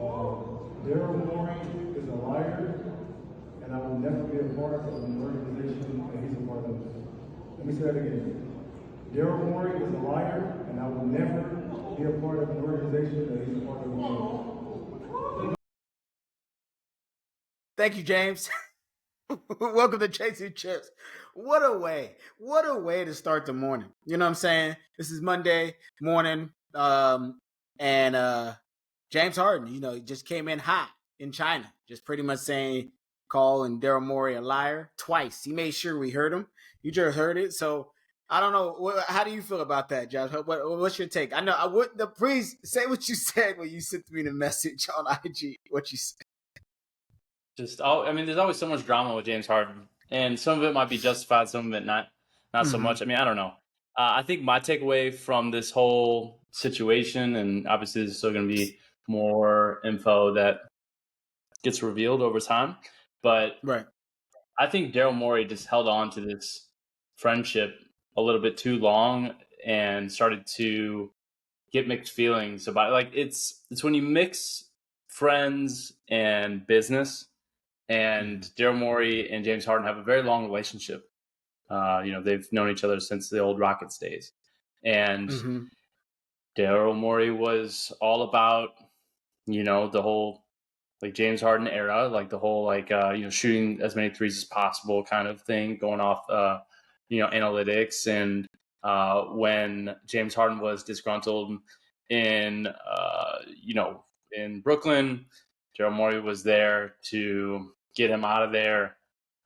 Daryl Morey is a liar, and I will never be a part of an organization that he's a part of. Let me say that again. Daryl Morey is a liar, and I will never be a part of an organization that he's a part of. Thank you, James. Welcome to Chasing Chips. What a way to start the morning. You know what I'm saying? This is Monday morning, and James Harden, he just came in hot in China, just pretty much saying, calling Daryl Morey a liar twice. He made sure we heard him. You just heard it. So I don't know. How do you feel about that, Josh? What's your take? I know I would. Please say what you said when you sent me the message on IG. What you said. There's always so much drama with James Harden, and some of it might be justified, some of it not so much. I mean, I don't know. I think my takeaway from this whole situation, and obviously there's still going to be more info that gets revealed over time, but right. I think Daryl Morey just held on to this friendship a little bit too long and started to get mixed feelings about it. Like it's when you mix friends and business. And Daryl Morey and James Harden have a very long relationship. They've known each other since the old Rockets days. And Daryl Morey was all about, the whole like James Harden era, like the whole shooting as many threes as possible kind of thing, going off analytics. And when James Harden was disgruntled in Brooklyn, Daryl Morey was there to get him out of there.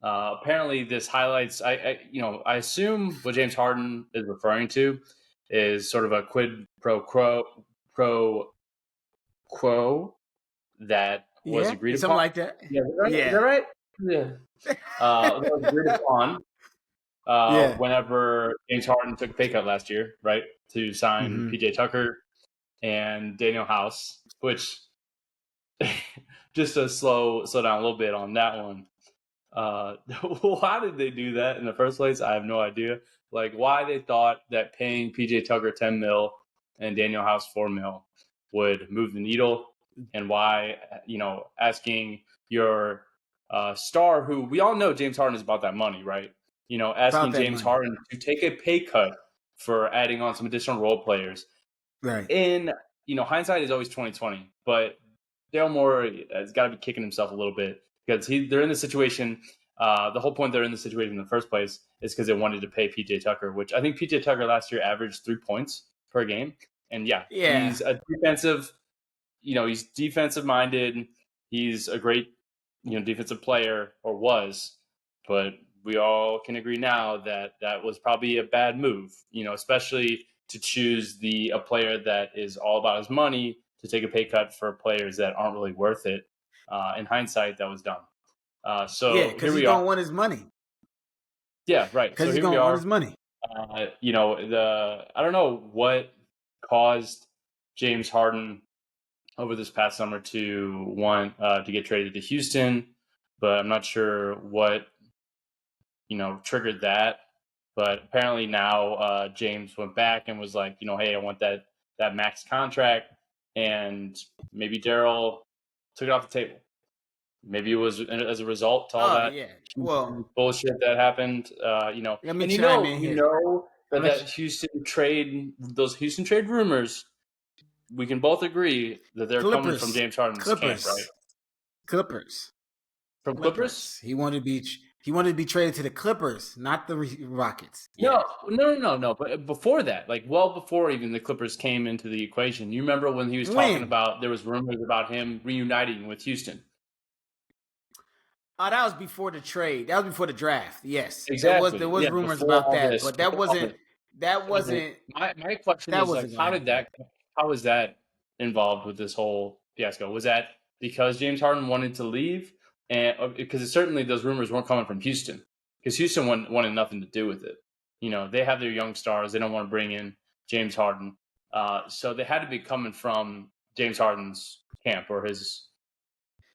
Apparently, this highlights. I assume what James Harden is referring to is sort of a quid pro quo that was agreed upon. Something like that. Yeah, right? Yeah. Is that right? Yeah. That was agreed upon. Whenever James Harden took a pay cut last year, right, to sign PJ Tucker and Daniel House, which. Just to slow down a little bit on that one. Why did they do that in the first place? I have no idea. Like why they thought that paying PJ Tucker $10 million and Daniel House $4 million would move the needle, and why asking your star, who we all know James Harden is about that money, right? Asking James Harden to take a pay cut for adding on some additional role players. Right. In hindsight is always 20/20, but Daryl Morey has got to be kicking himself a little bit because they're in the situation. The whole point they're in the situation in the first place is because they wanted to pay PJ Tucker, which I think PJ Tucker last year averaged 3 points per game. And he's a defensive, he's defensive minded. He's a great, defensive player, or was, but we all can agree now that that was probably a bad move, especially to choose a player that is all about his money to take a pay cut for players that aren't really worth it. In hindsight, that was dumb. Because he's going to want his money. Yeah, right. Because he's going to want his money. I don't know what caused James Harden over this past summer to want to get traded to Houston, but I'm not sure what triggered that. But apparently now James went back and was like, hey, I want that max contract. And maybe Daryl took it off the table. Maybe it was as a result to all that bullshit that happened. That Houston trade, those Houston trade rumors, we can both agree that they're coming from James Harden's camp, right? Clippers. From Clippers? He wanted to be traded to the Clippers, not the Rockets. No. But before that, well before even the Clippers came into the equation, you remember when he was talking about, there was rumors about him reuniting with Houston. That was before the trade. That was before the draft. Yes, exactly. There was rumors about that, but that wasn't. My question is how was that involved with this whole fiasco? Was that because James Harden wanted to leave? And because certainly those rumors weren't coming from Houston, because Houston wanted nothing to do with it. They have their young stars. They don't want to bring in James Harden. So they had to be coming from James Harden's camp or his,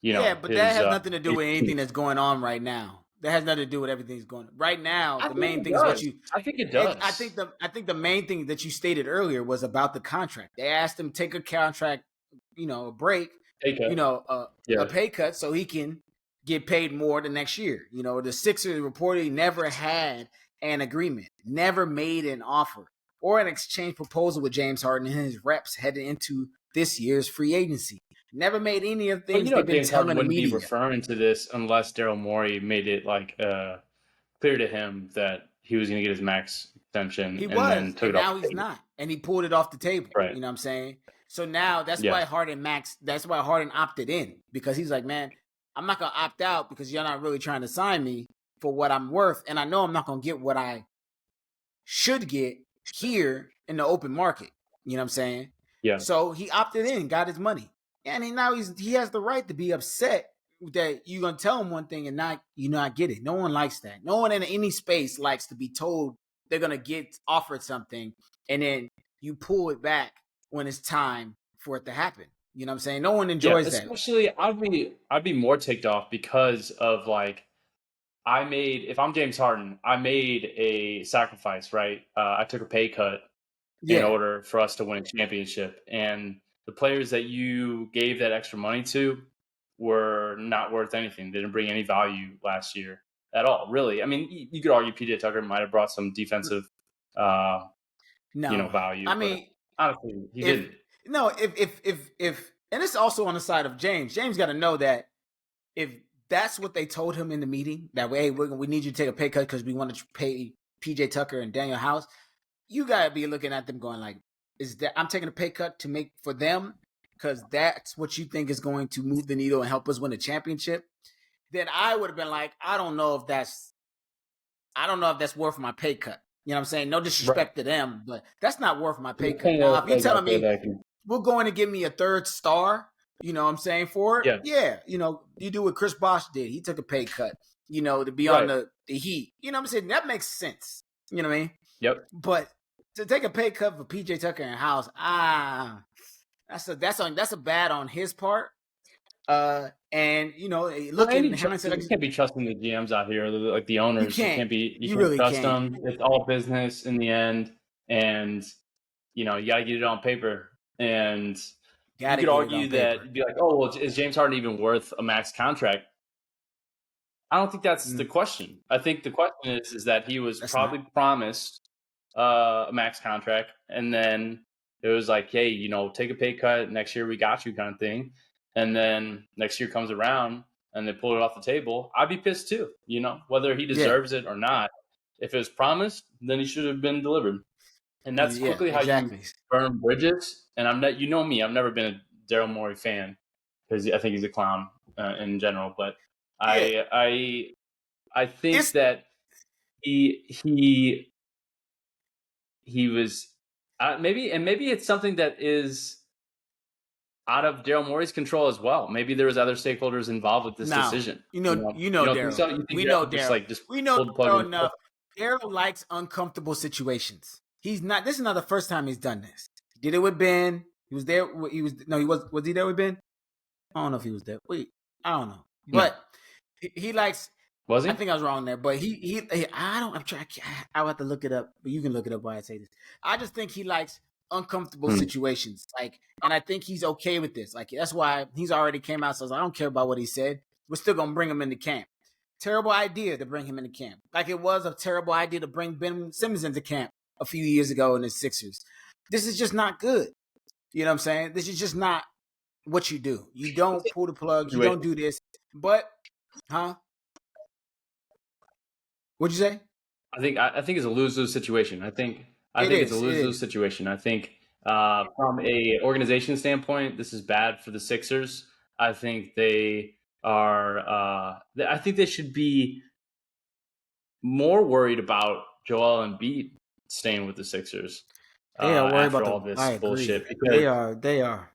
but that has nothing to do with anything that's going on right now. That has nothing to do with everything that's going on right now. The main thing is what you. I think it does. I think the main thing that you stated earlier was about the contract. They asked him to take a contract, a break, Pay cut. a Yeah. pay cut so he can get paid more the next year. The Sixers reportedly never had an agreement, never made an offer or an exchange proposal with James Harden and his reps heading into this year's free agency. Never made any of the But things they've been James Harden telling the wouldn't be media. referring to this unless Daryl Morey made it like clear to him that he was going to get his max extension He and was, then took and it off now the he's table. not, and he pulled it off the table. Right. You know what I'm saying? So now that's Yeah. why Harden opted in, because he's like, man, I'm not gonna opt out because you're not really trying to sign me for what I'm worth, and I know I'm not gonna get what I should get here in the open market. You know what I'm saying? Yeah. So he opted in, got his money, and now he has the right to be upset that you're gonna tell him one thing and not get it. No one likes that. No one in any space likes to be told they're gonna get offered something and then you pull it back when it's time for it to happen. You know what I'm saying? No one Yeah, enjoys that. especially I'd be more ticked off because of like if I'm James Harden, I made a sacrifice, right? I took a pay cut in Yeah. order for us to win a championship, and the players that you gave that extra money to were not worth anything. They didn't bring any value last year at all, really. I mean, you could argue PJ Tucker might have brought some defensive, No. value, I but mean, honestly, he if didn't. no, if and it's also on the side of James. James got to know that if that's what they told him in the meeting, that way, hey, we need you to take a pay cut because we want to pay PJ Tucker and Daniel House, you got to be looking at them going like, is that I'm taking a pay cut to make for them because that's what you think is going to move the needle and help us win a championship? Then I would have been like, I don't know if that's worth my pay cut. You know what I'm saying? No disrespect to them, but that's not worth my pay cut. Now, if you're telling me we're going to give me a third star, you know what I'm saying, for it? Yeah. You do what Chris Bosh did. He took a pay cut, to be on the Heat. You know what I'm saying? That makes sense. You know what I mean? Yep. But to take a pay cut for PJ Tucker and House, that's a bad on his part. And looking You can't be trusting the GMs out here, like the owners. You can't really trust can't. them. It's all business in the end, and you got to get it on paper. And you could argue that you'd be like, oh, well, is James Harden even worth a max contract? I don't think that's the question. I think the question is that he was probably promised a max contract, and then it was like, hey, take a pay cut next year. We got you, kind of thing. And then next year comes around and they pull it off the table. I'd be pissed too, whether he deserves it or not. If it was promised, then he should have been delivered. And that's quickly how you burn bridges. And I'm not, me, I've never been a Daryl Morey fan because I think he's a clown in general. But I think that he was maybe it's something that is out of Daryl Morey's control as well. Maybe there was other stakeholders involved with this decision. You know Daryl. So? You think we know Daryl. We know Daryl enough. Daryl likes uncomfortable situations. This is not the first time he's done this. He did it with Ben. He was there. Was he there with Ben? I don't know if he was there. I don't know. But he likes. Was he? I think I was wrong there, but I'll have to look it up, but you can look it up while I say this. I just think he likes uncomfortable situations. And I think he's okay with this. That's why he's already came out. So I don't care about what he said. We're still going to bring him into camp. Terrible idea to bring him into camp. Like it was a terrible idea to bring Ben Simmons into camp a few years ago in the Sixers. This is just not good. You know what I'm saying? This is just not what you do. You don't pull the plug. You don't do this. But, what'd you say? I think it's a lose-lose situation. I think it's a lose-lose situation. I think from a organization standpoint, this is bad for the Sixers. I think they are. I think they should be more worried about Joel Embiid staying with the Sixers. They are worried about all this bullshit. Because, they are.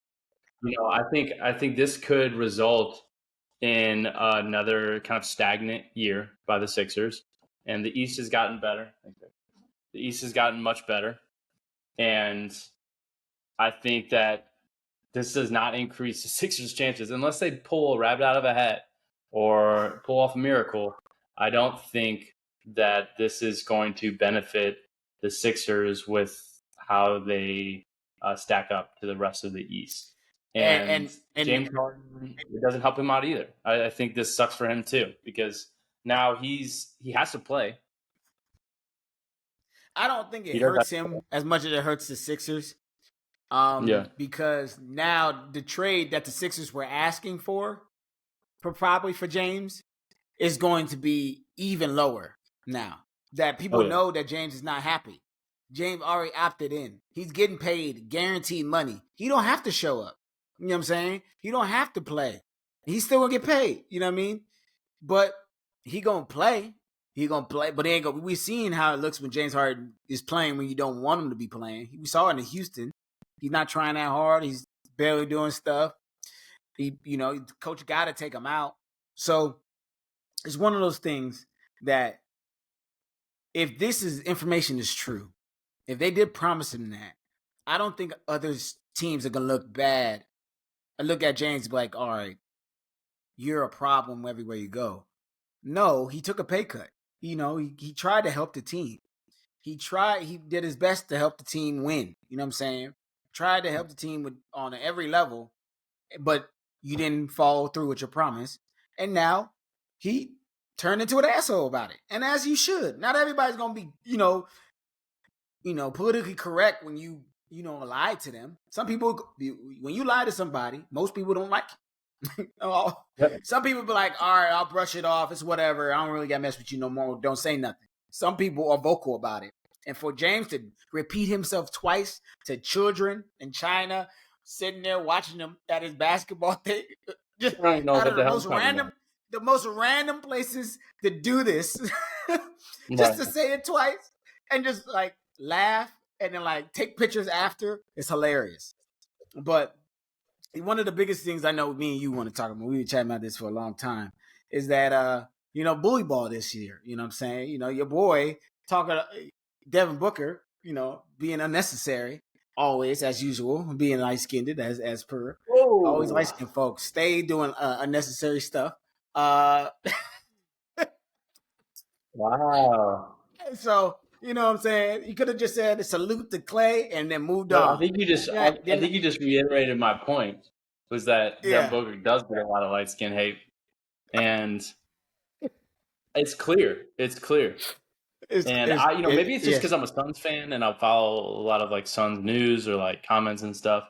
I think this could result in another kind of stagnant year by the Sixers. And the East has gotten better. The East has gotten much better. And I think that this does not increase the Sixers' chances. Unless they pull a rabbit out of a hat or pull off a miracle, I don't think that this is going to benefit the Sixers with how they stack up to the rest of the East. And and James Harden, it doesn't help him out either. I think this sucks for him too, because now he has to play. I don't think He it does have hurts to play. him as much as it hurts the Sixers. Yeah. Because now the trade that the Sixers were asking for probably for James is going to be even lower now that people Oh yeah. know that James is not happy. James already opted in. He's getting paid guaranteed money. He don't have to show up. You know what I'm saying? He don't have to play. He's still gonna get paid. You know what I mean? But he gonna play. He gonna play. But he ain't gonna. We seen how it looks when James Harden is playing when you don't want him to be playing. We saw it in Houston. He's not trying that hard. He's barely doing stuff. Coach got to take him out. So it's one of those things that if this is information is true, if they did promise him that, I don't think other teams are gonna look bad. I look at James and be like, all right, you're a problem everywhere you go. No, he took a pay cut. He tried to help the team. He did his best to help the team win. You know what I'm saying? Tried to help the team on every level, but you didn't follow through with your promise. And now he turned into an asshole about it. And as you should. Not everybody's gonna be, politically correct when you lie to them. Some people, when you lie to somebody, most people don't like it. Yep. Some people be like, all right, I'll brush it off. It's whatever. I don't really got to mess with you no more. Don't say nothing. Some people are vocal about it. And for James to repeat himself twice to children in China, sitting there watching them at his basketball thing, just I don't even know out what of the hell he's talking about. the most random places to do this, just Right. to say it twice and just like laugh and then like take pictures after. It's hilarious. But one of the biggest things I know me and you want to talk about, we've been chatting about this for a long time, is that bully ball this year. You know what I'm saying? Your boy talking Devin Booker, being unnecessary, always as usual, being light skinned as per. Always light skinned folks stay doing unnecessary stuff. Wow. So you know what I'm saying? You could have just said salute to Clay and then moved No, on. I think you just Yeah, I think you just reiterated my point, was that Devin yeah. Booker does get a lot of light skin hate, and it's clear. It's clear. And maybe it's just because I'm a Suns fan and I follow a lot of like Suns news or like comments and stuff.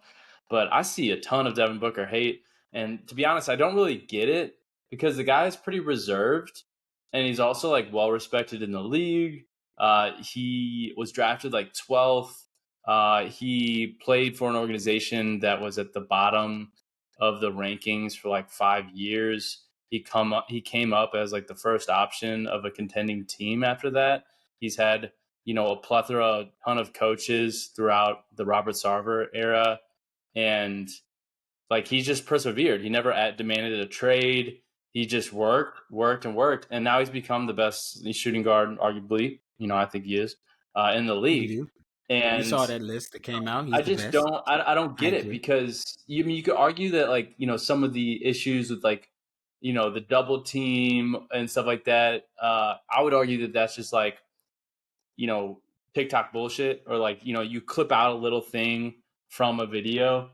But I see a ton of Devin Booker hate, and to be honest, I don't really get it because the guy is pretty reserved, and he's also like well respected in the league. He was drafted like 12th. He played for an organization that was at the bottom of the rankings for like 5 years. He came up as like the first option of a contending team after that. He's had, a ton of coaches throughout the Robert Sarver era, and like he's just persevered. He never demanded a trade. He just worked, and now he's become the best shooting guard, arguably. I think he is in the league. You do. And You saw that list that came out. He's I the just best. I don't get it, agree. because you could argue that like some of the issues with like the double team and stuff like that. I would argue that that's just like TikTok bullshit, or like you clip out a little thing from a video,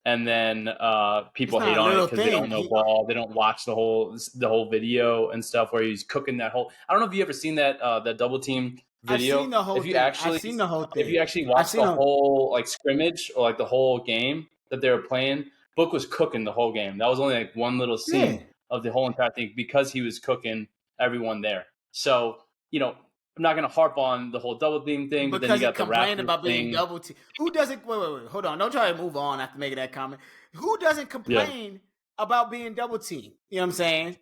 and then It's people not hate a on it little because they thing. don't know ball, they don't watch the whole video and stuff where he's cooking that whole. I don't know if you ever seen that double team I've video. seen the whole If you thing. actually I've watch seen the a whole like scrimmage or like the whole game that they were playing, Book was cooking the whole game. That was only like one little yeah. scene of the whole entire thing because he was cooking everyone there. So I'm not going to harp on the whole double team thing, but then you Because he got the complained Raptors about being thing. double team. Who doesn't? Wait. Hold on. Don't try to move on after making that comment. Who doesn't complain about being double team? You know what I'm saying?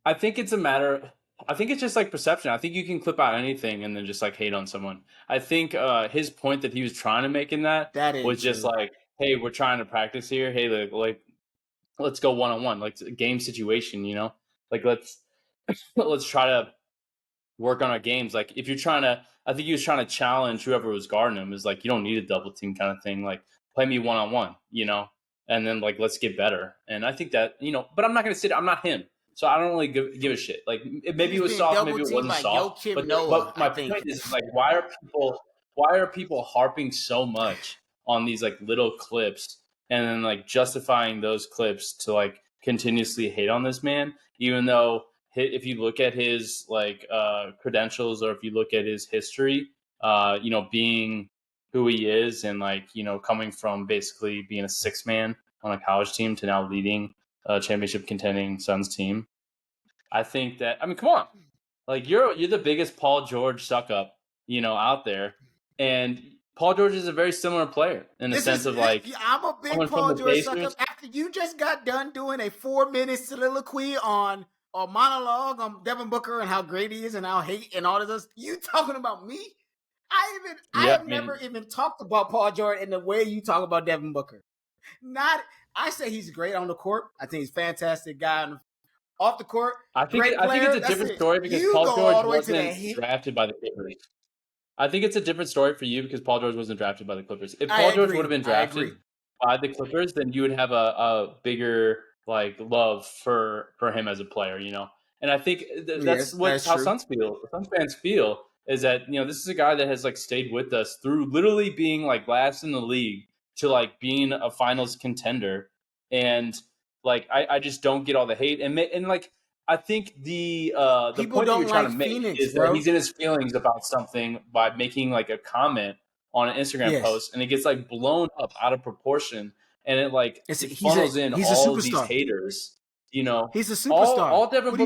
I think it's a matter. I think it's just like perception. I think you can clip out anything and then just like hate on someone. I think his point that he was trying to make in that ain't was just true. like, hey, we're trying to practice here. Hey, like let's go one on one, like a game situation. Like let's try to work on our games. Like if you're trying to, I think he was trying to challenge whoever was guarding him. Is like, you don't need a double team kind of thing. Like play me one on one, and then like let's get better. And I think that but I'm not gonna sit. I'm not him, so I don't really give a shit. Like maybe it He's was being soft, double maybe it teamed wasn't by soft. Joakim But Noah, but I my think. point is like why are people harping so much on these like little clips and then like justifying those clips to like continuously hate on this man, even though if you look at his like credentials, or if you look at his history, being who he is, and like, coming from basically being a six man on a college team to now leading a championship contending Suns team. I think that, I mean, come on, like you're the biggest Paul George suck up, out there, and Paul George is a very similar player in the sense of like, I'm a big Paul George suck up. After you just got done doing a 4-minute soliloquy on a monologue on Devin Booker and how great he is and how hate and all of this, you talking about me? I have never even talked about Paul George in the way you talk about Devin Booker. I say he's great on the court. I think he's a fantastic guy off the court. I think it's a different story because Paul George wasn't drafted by the Clippers. I think it's a different story for you because Paul George wasn't drafted by the Clippers. If Paul George would have been drafted by the Clippers, then you would have a bigger like love for him as a player, And I think that's how Suns feel. Suns fans feel is that, this is a guy that has like stayed with us through literally being like last in the league to like being a finals contender. And like, I just don't get all the hate. And like, I think the point that you're trying to make is that he's in his feelings about something by making like a comment on an Instagram post, and it gets like blown up out of proportion, and it like funnels in all of these haters. He's a superstar. All Devin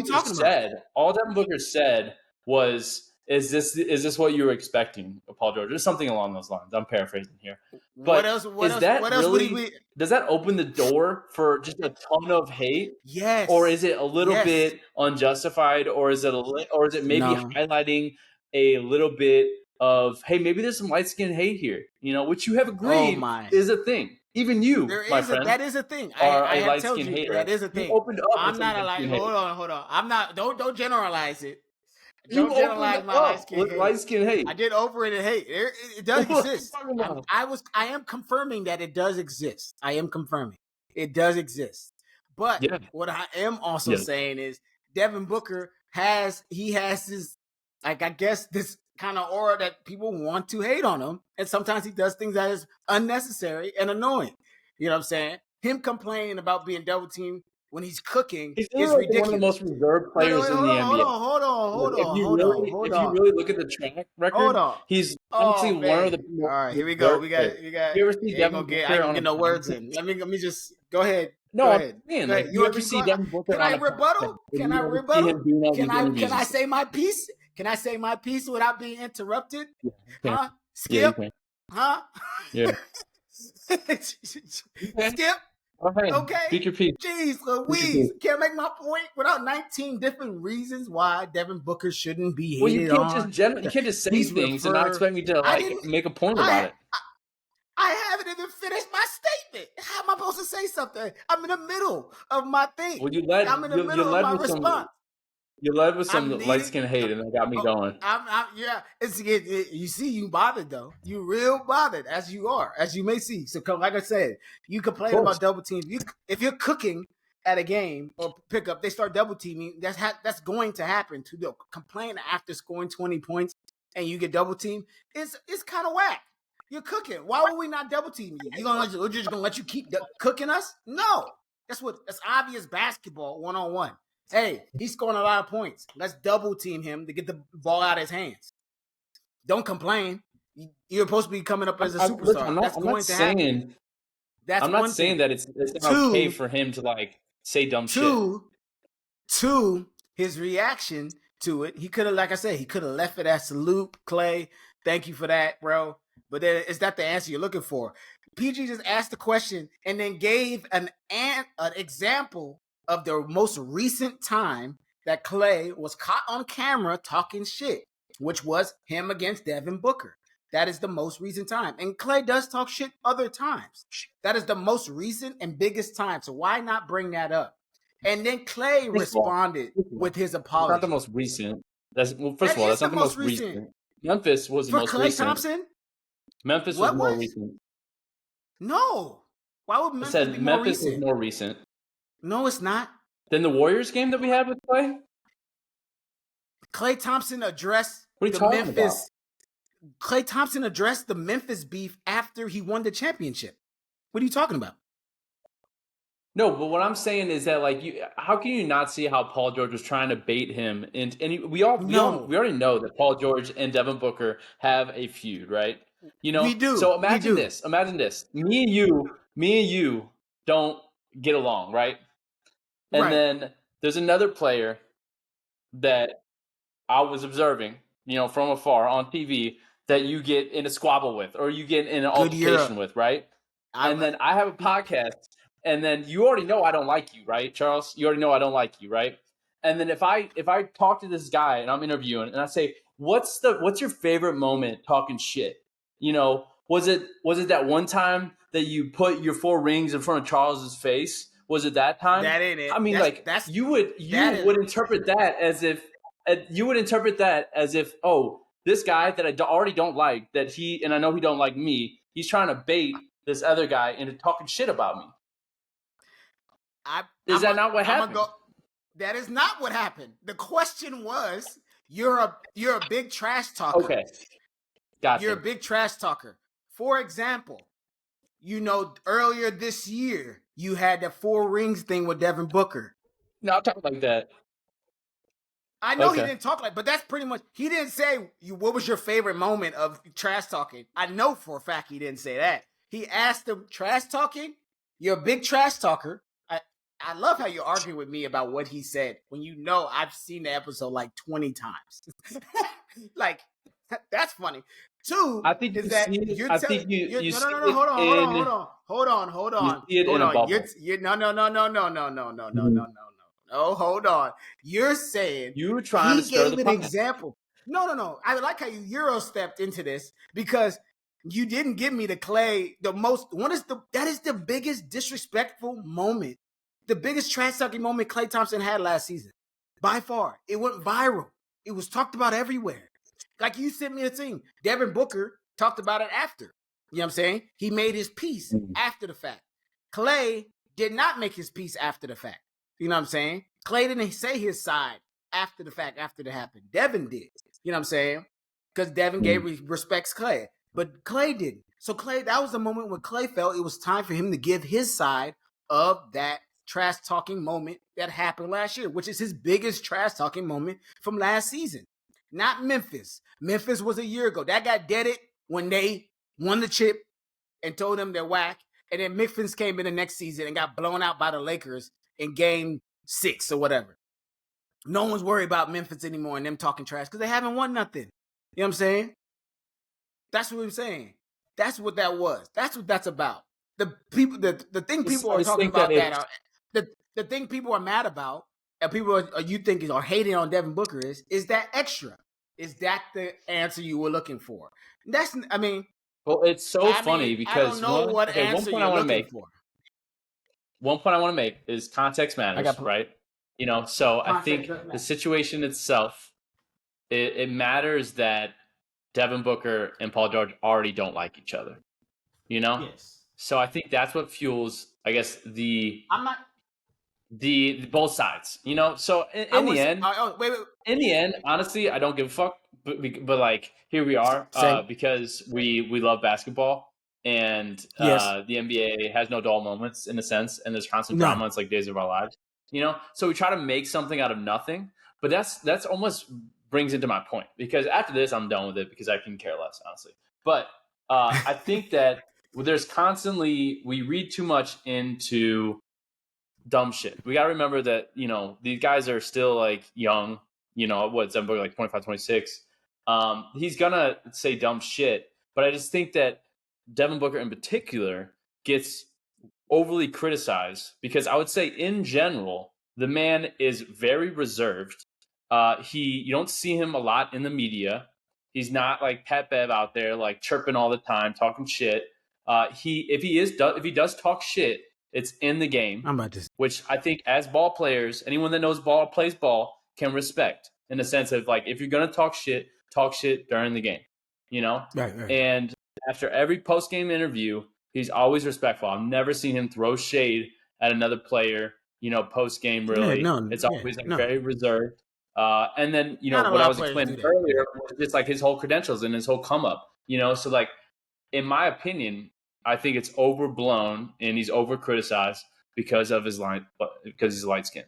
Booker said was, Is this what you were expecting of Paul George? Or something along those lines. I'm paraphrasing here. But what else would he be? Does that open the door for just a ton of hate? Yes. Or is it a little bit unjustified? Or is it maybe highlighting a little bit of, hey, maybe there's some light skin hate here, which you have agreed is a thing. Even you, my friend, that is a thing. I have told you hater. That is a thing. I'm not a light. Hold on. I'm not. Don't generalize it. Don't generalize my light skin hate. I get over it and hate. It does exist. I am confirming that it does exist. I am confirming it does exist. But what I am also saying is Devin Booker has this, like, I guess this kind of aura that people want to hate on him, and sometimes he does things that is unnecessary and annoying. You know what I'm saying? Him complaining about being double teamed when he's cooking is ridiculous. One of the most reserved players in the NBA. Hold on. If you really look at the track record, he's honestly one of the. All right, here we go. We got. You ever see Devin Booker? I don't get no words in. Let me just go ahead. No, go ahead. Man, like, you ever see Devin Booker? Can I rebuttal? Can I rebuttal? Can I say my piece? Can I say my piece without being interrupted? Huh? Skip? Huh? Yeah. Skip? Okay. Speak your piece. Jeez Louise. Can't make my point without 19 different reasons why Devin Booker shouldn't be hated on. You can't just say things and not expect me to make a point about it. I haven't even finished my statement. How am I supposed to say something? I'm in the middle of my thing. Well, I'm in the middle of my response. You led with some light skin hate, and that got me going. You see, you bothered though. You real bothered, as you are, as you may see. So, like I said, you complain about double teams. If you're cooking at a game or pickup, they start double teaming. That's going to happen. To complain after scoring 20 points and you get double teamed, it's kind of whack. You're cooking. Why would we not double team you? We're just gonna let you keep cooking us? No, that's obvious basketball 1-on-1. Hey, he's scoring a lot of points. Let's double team him to get the ball out of his hands. Don't complain. You're supposed to be coming up as a superstar. I'm not saying that it's not okay for him to like say dumb shit. Two, his reaction to it, he could have, like I said, he could have left it as salute, Clay. Thank you for that, bro. But then, is that the answer you're looking for? PG just asked the question and then gave an example of the most recent time that Clay was caught on camera talking shit, which was him against Devin Booker. That is the most recent time. And Clay does talk shit other times. That is the most recent and biggest time. So why not bring that up? And then Clay responded with his apology. That's not the most recent. First of all, that's not the most recent. Memphis was the most recent. For Klay Thompson? Memphis was more recent. No. Why would Memphis be more recent? Memphis was more recent. No, it's not. Then the Warriors game that we had with Clay? Klay Thompson addressed Klay Thompson addressed the Memphis beef after he won the championship. What are you talking about? No, but what I'm saying is that like how can you not see how Paul George was trying to bait him? And we No, already know that Paul George and Devin Booker have a feud, right? we do. So We imagine do. this. Imagine this. Me and you don't get along, right? And Right. then there's another player that I was observing, from afar on TV that you get in a squabble with or you get in an Good altercation Europe. with, right? I, And then I have a podcast, and then you already know I don't like you, right, Charles? You already know I don't like you, right? And then if I talk to this guy and I'm interviewing and I say, what's your favorite moment talking shit? Was it that one time that you put your 4 rings in front of Charles's face? Was it that time? that ain't I it. mean, like That's you that is would interpret that as if oh, this guy that I already don't like, and I know he don't like me, he's trying to bait this other guy into talking shit about me. I Is that not what I'm gonna happened? go. That is not what happened. The question was, you're a big trash talker. Okay, You're a gotcha. big trash talker. For example, earlier this year you had that 4 rings thing with Devin Booker. No, I'll talk like that. I know he Okay. didn't talk like, but that's pretty much. He didn't say what was your favorite moment of trash talking. I know for a fact he didn't say that. He asked him trash talking. You're a big trash talker. I love how you argue with me about what he said when you know I've seen the episode like 20 times. Like that's funny. Two I think is you that see it. you're I telling think you no see no no no it hold on hold on hold in on hold on hold you on see it hold in a on bubble. no no no no no no no no no no no no hold on. You're saying You were trying to he stir gave the an pot. example. No. I like how you Euro stepped into this because you didn't give me the Clay. That is the biggest disrespectful moment, the biggest trash talking moment Klay Thompson had last season. By far. It went viral. It was talked about everywhere. Like you sent me a thing. Devin Booker talked about it after. You know what I'm saying? He made his peace after the fact. Clay did not make his peace after the fact. You know what I'm saying? Clay didn't say his side after the fact, after it happened. Devin did. You know what I'm saying? Because Devin respects Clay. But Clay didn't. So Clay, that was the moment when Clay felt it was time for him to give his side of that trash talking moment that happened last year, which is his biggest trash talking moment from last season. Not Memphis. Memphis was a year ago. That got deaded when they won the chip and told them they're whack. And then Memphis came in the next season and got blown out by the Lakers in game 6 or whatever. No one's worried about Memphis anymore and them talking trash because they haven't won nothing. You know what I'm saying? That's what I'm saying. That's what that was. That's what that's about. The thing people I are just talking think that about that are the thing people are mad about and people you think are hating on Devin Booker is that extra. Is that the answer you were looking for? Well, it's so funny I don't because know what one answer point I you're want to looking make. for. One point I want to make is context I matters, got right? So I context think doesn't the matter. situation itself, it matters that Devin Booker and Paul George already don't like each other. Yes. So I think that's what fuels, I guess, the I'm not the both sides. So I in the was end, wait. honestly, I don't give a fuck. But like here we are, Same. because we love basketball, and Yes. the NBA has no dull moments in a sense, and there's constant None. drama. It's like Days of Our Lives. So we try to make something out of nothing. But that's almost brings into my point, because after this, I'm done with it because I can care less, honestly. But I think that there's constantly we read too much into dumb shit. We got to remember that, these guys are still like young, Devin Booker, like 25, 26. He's going to say dumb shit. But I just think that Devin Booker in particular gets overly criticized because I would say in general, the man is very reserved. You don't see him a lot in the media. He's not like Pat Bev out there like chirping all the time, talking shit. If he does talk shit, it's in the game, I'm about to which I think as ball players, anyone that knows ball, plays ball, can respect, in the sense of like, if you're gonna talk shit during the game, right. And after every post game interview, he's always respectful. I've never seen him throw shade at another player, post game. Yeah, Really, no, it's yeah, always like no. very reserved. And then Not a what I lot of was players explaining do that. earlier was just like his whole credentials and his whole come up. So like, in my opinion, I think it's overblown and he's over criticized. because he's light skinned.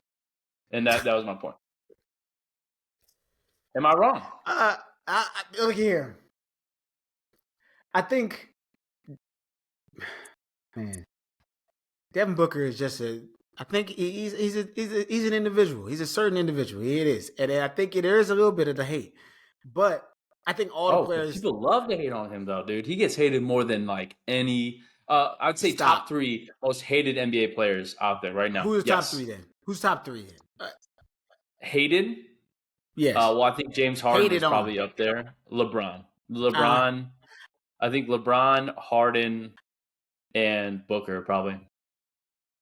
And that was my point. Am I wrong? Look here. I think, man, Devin Booker is just I think he's an individual. He's a certain individual. It is, and I think there is a little bit of the hate, but I think all the players. People love to hate on him, though, dude. He gets hated more than like any. I'd say top 3 most hated NBA players out there right now. Who's top 3 then? Who's top 3 then? Hated? Yes. Well, I think James Harden is probably up there. LeBron. I think LeBron, Harden, and Booker probably.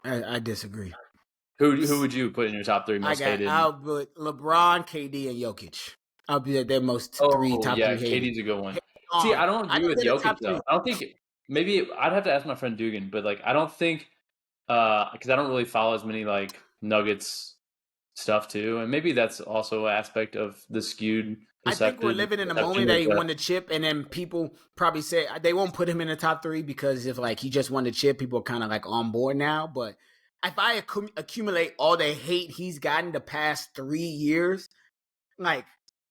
I disagree. Who would you put in your top 3 most hated? I'll put LeBron, KD, and Jokic. I'll be their most top 3 hated. KD's a good one. See, I don't agree with Jokic though. I don't think maybe I'd have to ask my friend Dugan, but like I don't think because I don't really follow as many like Nuggets stuff too, and maybe that's also an aspect of the skewed. I think we're living in a moment that he won the chip, and then people probably say they won't put him in the top 3 because if like he just won the chip, people are kind of like on board now. But if I accumulate all the hate he's gotten the past 3 years, like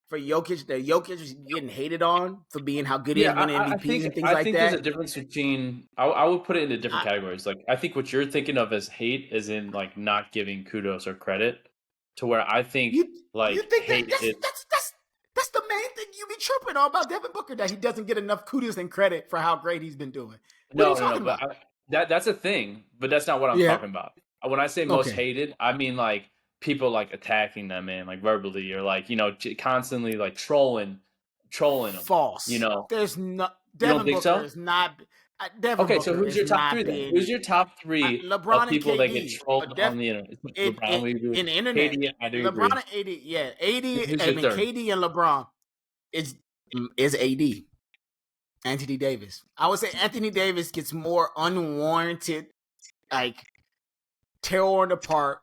for Jokic, Jokic is getting hated on for being how good he is winning MVPs and things like that. I think there's a difference between. I would put it into different categories. Like I think what you're thinking of as hate is in like not giving kudos or credit, to where I think hate is. That's the main thing you be tripping on about Devin Booker, that he doesn't get enough kudos and credit for how great he's been doing. That's a thing, but that's not what I'm talking about. When I say most hated, I mean like people like attacking them and like verbally or like constantly like trolling them. False. There's not. Devin Booker is not. So who's your top 3 then? Who's your top 3 LeBron of people and KD, that get trolled on the internet? In the internet. KD, I do LeBron agree. and AD. KD and LeBron is AD. Anthony Davis. I would say Anthony Davis gets more unwarranted, like torn apart,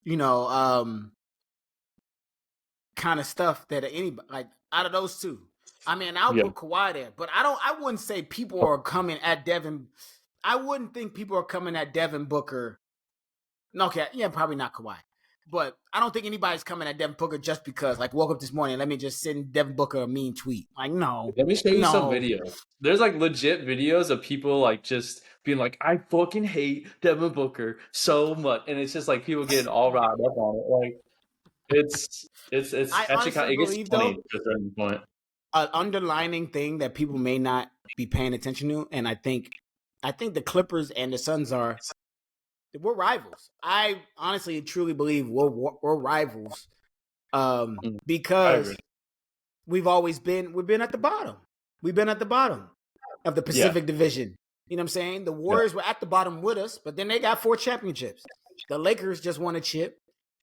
kind of stuff that anybody like out of those 2. I mean, I'll put Kawhi there, but I wouldn't say people are coming at Devin. I wouldn't think people are coming at Devin Booker. Okay, probably not Kawhi. But I don't think anybody's coming at Devin Booker just because, like, woke up this morning, let me just send Devin Booker a mean tweet. Like, no. Let me show you some videos. There's, like, legit videos of people, like, just being like, I fucking hate Devin Booker so much. And it's just, like, people getting all riled up on it. Like, it's actually kind of, it gets funny to a certain point. An underlining thing that people may not be paying attention to, and I think the Clippers and the Suns we're rivals. I honestly truly believe we're rivals because we've been at the bottom. We've been at the bottom of the Pacific Division. You know what I'm saying? The Warriors were at the bottom with us, but then they got 4 championships. The Lakers just won a chip,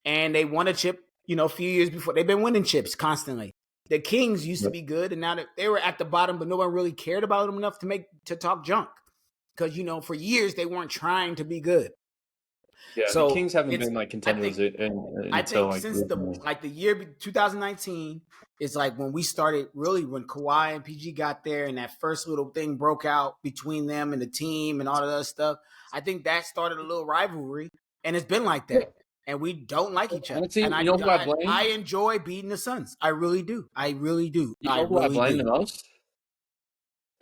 and they won a chip, a few years before. They've been winning chips constantly. The Kings used to be good, and now they were at the bottom, but no one really cared about them enough to talk junk because for years they weren't trying to be good. Yeah, so the Kings haven't been like contenders until since the year 2019 is like when we started really when Kawhi and PG got there and that first little thing broke out between them and the team and all of that stuff. I think that started a little rivalry, and it's been like that. And we don't like each other. And I enjoy beating the Suns. I really do. I blame the most?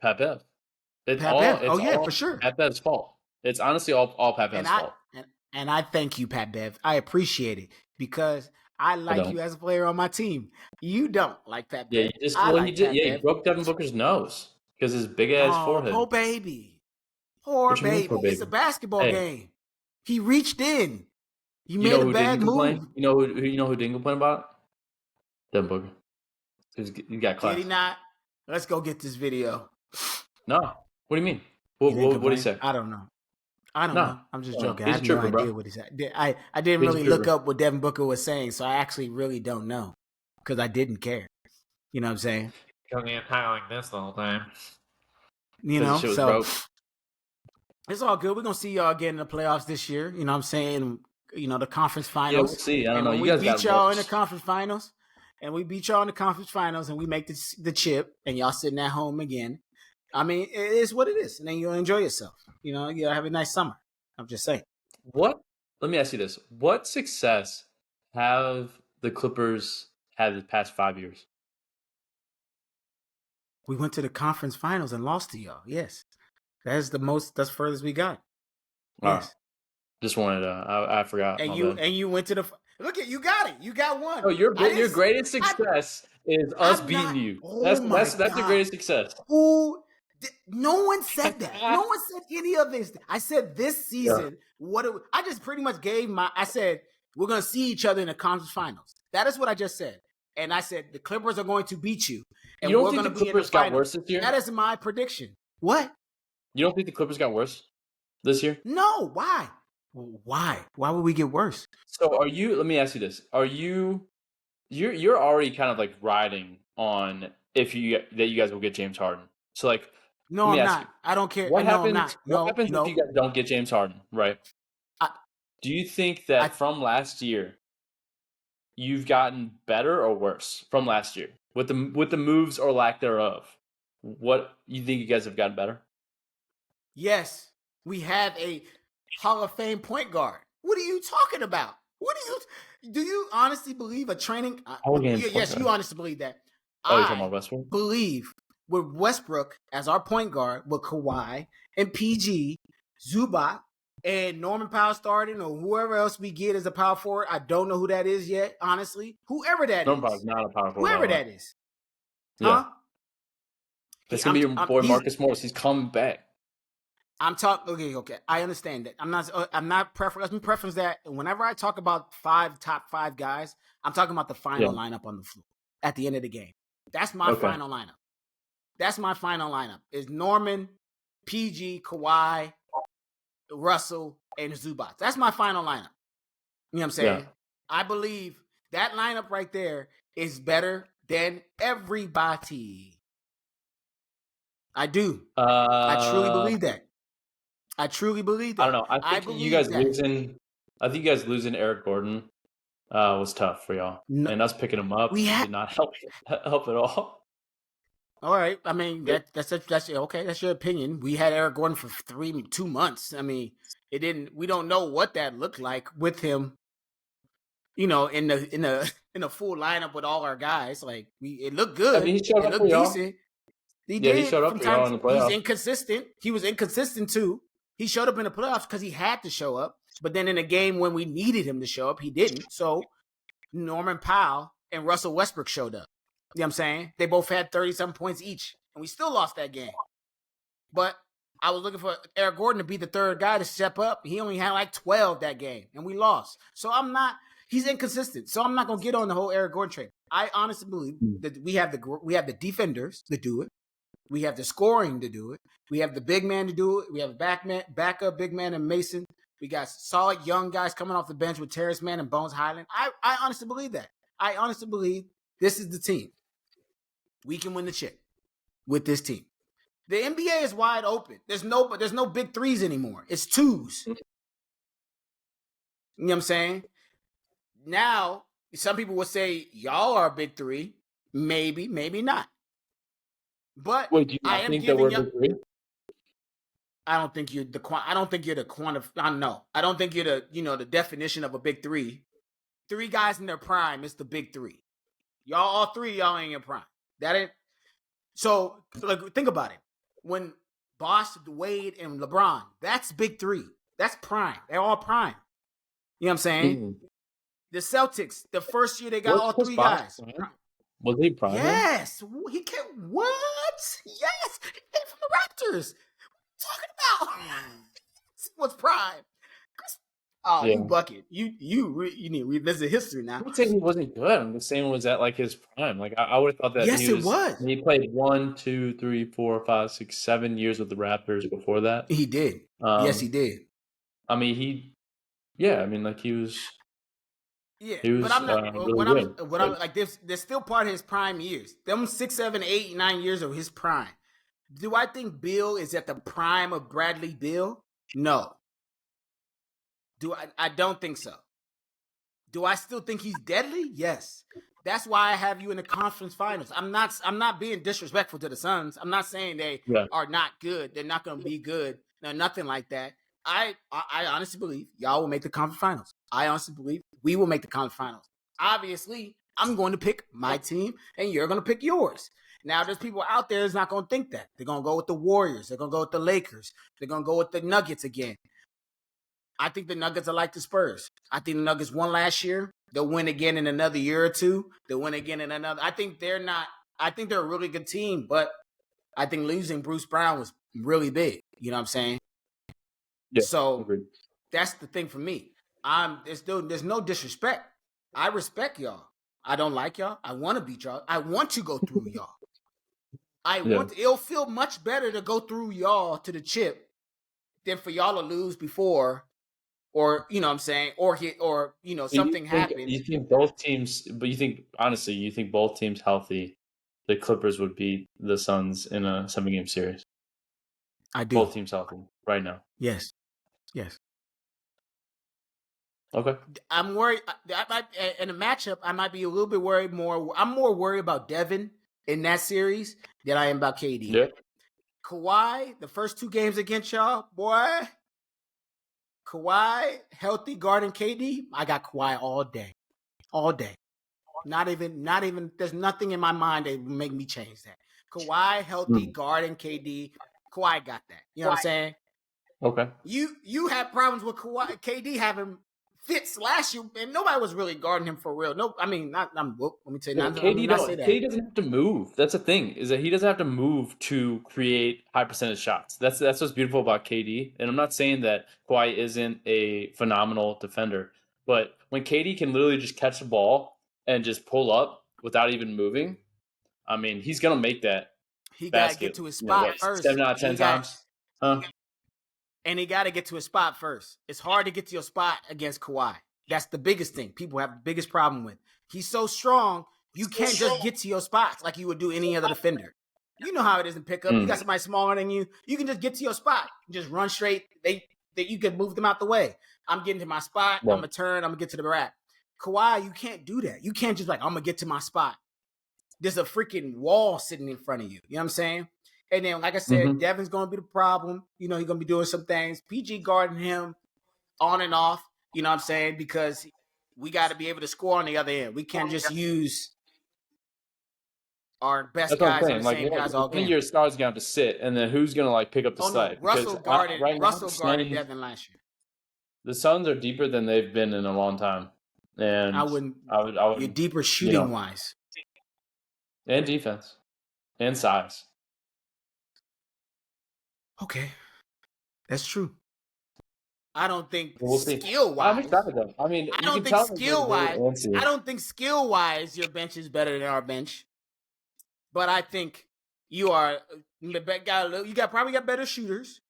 Pat Bev. For sure. Pat Bev's fault. It's honestly all Pat Bev's fault. And I thank you, Pat Bev. I appreciate it because I like you as a player on my team. You don't like Pat Bev. He broke Devin Booker's nose because his big ass forehead. Poor baby. It's a basketball game. He reached in. You made a bad move. You know who didn't complain about it? Devin Booker. He got class. Did he not? Let's go get this video. No. What do you mean? What did he say? I don't know. I'm just joking. I have no idea what he said. I didn't really look up what Devin Booker was saying, so I actually really don't know because I didn't care. You know what I'm saying? Because he was highlighting this the whole time. So it's all good. We're going to see y'all again in the playoffs this year. You know what I'm saying? The conference finals. Yeah, we'll see. I don't know. You guys beat y'all in the conference finals, and we beat y'all in the conference finals, and we make the chip, and y'all sitting at home again. I mean, it is what it is, and then you'll enjoy yourself. You'll have a nice summer. I'm just saying. What? Let me ask you this: what success have the Clippers had the past 5 years? We went to the conference finals and lost to y'all. Yes, that's the most. That's furthest we got. All right, Yes, just wanted to. I forgot. and My you bad. went to the. Look at you got it. You got one. No, I your didn't. greatest I success is us I'm beating not. you. Oh my That's your God. greatest success. Who? No one said that. No one said any of this. I said this season. I just pretty much gave my. I said we're gonna see each other in the conference finals. That is what I just said. And I said the Clippers are going to beat you, You and don't we're think gonna the be in the Clippers got worse finals. this year? That is my prediction. What? You don't think the Clippers got worse this year? No. Why? Why? Why would we get worse? So are you? Let me ask you this: Are you? You're already kind of like riding on if you guys will get James Harden. So like, No, let me I'm ask not. you: I don't care. What No, I'm happens? not. What No, happens if you no. guys don't get James Harden? Right? I, Do you think I, that from last year you've gotten better or worse from last year with the moves or lack thereof? What you think you guys have gotten better? yes, we have a Hall of Fame point guard. What are you talking about? Do you honestly believe a training? Hall of Fame point Yes, you guard. honestly believe that. Oh, you're talking about I Westbrook? believe with Westbrook as our point guard, with Kawhi and PG, Zubac, and Norman Powell starting, or whoever else we get as a power forward. I don't know who that is yet, honestly. Whoever that Norman Powell's is, not a power forward, by whoever the way. that is, Yeah, huh? that's gonna be your boy He's Marcus Morris. He's coming back. I'm talking. Okay. I understand that. I'm not preference. Let me preference that. Whenever I talk about top five guys, I'm talking about the Yeah. final lineup on the floor at the end of the game. That's my Okay. final lineup. That's my final lineup. Is Norman, PG, Kawhi, Russell, and Zubac. That's my final lineup. You know what I'm saying? Yeah. I believe that lineup right there is better than everybody. I do. I truly believe that. I truly believe I don't that. know. I I think you guys believe that. losing. I think you guys losing Eric Gordon was tough for y'all, No, and us picking him up we had. did not help help at all. All right. I mean, that's okay. That's your opinion. We had Eric Gordon for 2 months. I mean, it didn't. We don't know what that looked like with him. You know, in the in a full lineup with all our guys. Like it looked I good. mean, he showed It up for looked y'all. decent. He Yeah, he did showed up from for y'all times. in the He's playoffs. inconsistent. He was inconsistent too. He showed up in the playoffs because he had to show up. But then in a game when we needed him to show up, he didn't. So Norman Powell and Russell Westbrook showed up. You know what I'm saying? They both had 30-something points each. And we still lost that game. But I was looking for Eric Gordon to be the third guy to step up. He only had like 12 that game, and we lost. So he's inconsistent. So I'm not going to get on the whole Eric Gordon trade. I honestly believe that we have the defenders to do it. We have the scoring to do it. We have the big man to do it. We have a backup big man in Mason. We got solid young guys coming off the bench with Terrence Mann and Bones Highland. I honestly believe that. I honestly believe this is the team. We can win the chip with this team. The NBA is wide open. There's no big threes anymore. It's twos. You know what I'm saying? Now, some people will say y'all are a big three. Maybe, maybe not. But Wait, do you I not am think that giving we're you. the three? I don't think you're the quantif. I don't know. I don't think you're the definition of a big three. Three guys in their prime is the big three. All three y'all ain't in prime. That ain't. So like think about it. When Bosh, Wade, and LeBron, that's big three. That's prime. They're all prime. You know what I'm saying? Mm-hmm. The Celtics, the first year they got Was all Chris three Bosh guys. prime? Was he prime then? Yes. He came. What? Yes. He came from the Raptors. What are you talking about? What's prime? Oh, Yeah. you bucket. You need to revisit history now. I'm not saying he wasn't good. I'm just saying was at like his prime. Like I would have thought that Yes, he it was. was. He played 1, 2, 3, 4, 5, 6, 7 years with the Raptors before that. He did. Yes, he did. I mean, yeah. I mean, like he was. Yeah, He but was I'm not. really good. What I'm like. There's still part of his prime years. Them 6, 7, 8, 9 years of his prime. Do I think Bill is at the prime of Bradley Bill? No. I don't think so. Do I still think he's deadly? Yes. That's why I have you in the conference finals. I'm not being disrespectful to the Suns. I'm not saying they Yeah. are not good. They're not going to be good. No, nothing like that. I honestly believe y'all will make the conference finals. I honestly believe we will make the conference finals. Obviously, I'm going to pick my team, and you're going to pick yours. Now, there's people out there that's not going to think that. They're going to go with the Warriors. They're going to go with the Lakers. They're going to go with the Nuggets again. I think the Nuggets are like the Spurs. I think the Nuggets won last year. They'll win again in another year or two. They'll win again in another. I think they're a really good team, but I think losing Bruce Brown was really big. You know what I'm saying? Yeah, So agreed. that's the thing for me. There's no disrespect. I respect y'all. I don't like y'all. I want to beat y'all. I want to go through y'all. It'll feel much better to go through y'all to the chip than for y'all to lose before, or you know what I'm saying, or something happens. You think both teams, but you think both teams healthy, the Clippers would beat the Suns in a 7-game series? I do. Both teams healthy right now. Yes. Okay. I'm worried. In a matchup, I might be a little bit worried more. I'm more worried about Devin in that series than I am about KD. Yeah. Kawhi, the first 2 games against y'all, boy. Kawhi, healthy, guarding KD. I got Kawhi all day. Not even. There's nothing in my mind that would make me change that. Kawhi, healthy, guarding KD. Kawhi got that. You know what I'm saying? Okay. You had problems with Kawhi, KD having fits last year, and nobody was really guarding him for real. No, I mean, let me tell you, KD doesn't have to move. That's the thing, is that he doesn't have to move to create high percentage shots. That's what's beautiful about KD. And I'm not saying that Kawhi isn't a phenomenal defender, but when KD can literally just catch the ball and just pull up without even moving, I mean, he's gonna make that He got to basket. get to his spot first. 7 out of 10 times. And he got to get to his spot first. It's hard to get to your spot against Kawhi. That's the biggest thing people have the biggest problem with. He's so strong, you can't just get to your spots like you would do any other defender. You know how it is in pickup. You got somebody smaller than you. You can just get to your spot. Just run straight. You can move them out the way. I'm getting to my spot. I'm going to turn. I'm going to get to the rack. Kawhi, you can't do that. You can't just I'm going to get to my spot. There's a freaking wall sitting in front of you. You know what I'm saying? And then, like I said, Devin's going to be the problem. You know, he's going to be doing some things. PG guarding him on and off. You know what I'm saying? Because we got to be able to score on the other end. We can't just use our best guys on the same guys all game. One of your stars going to have to sit, and then who's going to pick up the slack? Russell guarded Devin last year. The Suns are deeper than they've been in a long time. And I would you're deeper shooting wise. And defense. And size. Okay. That's true. I don't think skill wise. I'm excited though. I mean, I don't think skill wise your bench is better than our bench. But I think you are probably got better shooters.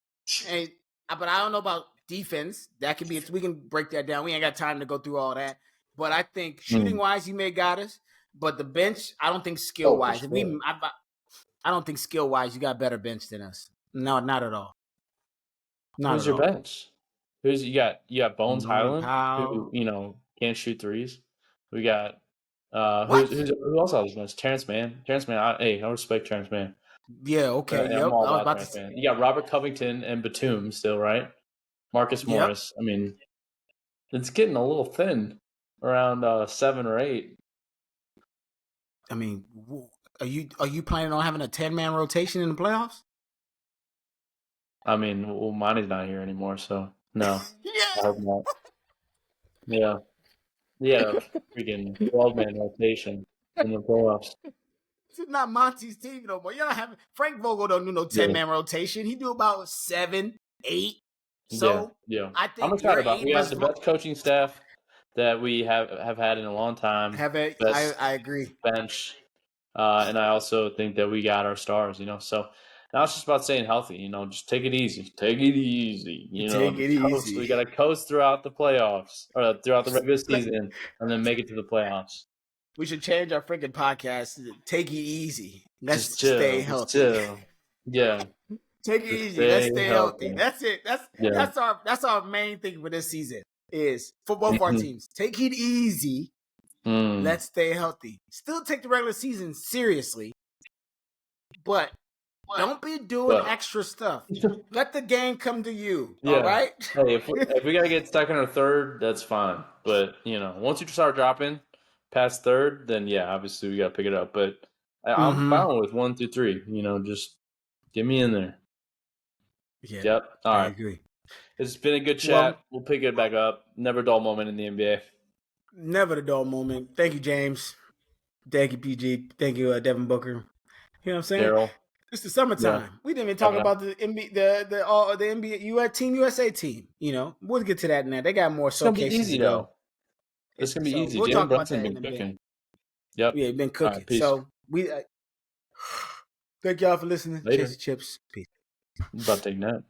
But I don't know about defense. That could be we can break that down. We ain't got time to go through all that. But I think shooting wise you may got us. But the bench, I don't think skill wise. Sure. I don't think skill wise you got better bench than us. No, not at all. Who's your bench? You got Bones Highland, who can't shoot threes. We got who else on this bench? Terrence Mann. I respect Terrence Mann. Yeah, okay. I'm all about Terrence Mann. You got Robert Covington and Batum still, right? Marcus Morris. I mean, it's getting a little thin around 7 or 8. I mean, are you planning on having a 10-man rotation in the playoffs? I mean, well, Monty's not here anymore, so no. I hope not. Yeah. Yeah, freaking 12-man rotation in the playoffs. It's not Monty's team no more. You're not having Frank Vogel don't do no 10-man rotation. He do about 7, 8. So yeah. I think I'm excited about it. We have the best coaching staff that we have had in a long time. I agree. Bench. And I also think that we got our stars, So now it's just about staying healthy, just take it easy. Take it easy. Easy. We got to coast throughout the playoffs or throughout the regular season and then make it to the playoffs. We should change our freaking podcast to Take It Easy. Let's stay healthy. Yeah. Take it easy. Let's stay healthy. That's it. That's our main thing for this season is for both our teams. Take it easy. Let's stay healthy. Still take the regular season seriously, but Don't be doing But extra stuff. Let the game come to you. yeah, All right. hey, if we gotta get second or third, that's fine. But once you start dropping past third, then yeah, obviously we gotta pick it up. But I'm Mm-hmm. fine with 1 through 3. Just get me in there. Yeah, Yep. All I right. agree. It's been a good Well, chat. We'll pick it back up. Never a dull moment in the NBA. never the dull moment. Thank you, James. Thank you, PG. Thank you, Devin Booker. You know what I'm saying? Daryl. It's the Yeah. summertime. We didn't even talk Yeah. about the NBA, the NBA Team USA team. We'll get to that now. They got more It's gonna be showcases easy to go. though. It's gonna be So easy. we'll Jalen talk about Brunson's that in been a bit. cooking. Yep. Yeah, been All cooking. right. Peace. So we thank y'all for listening. Chase Later. the chips. Peace. I'm about to take a nap.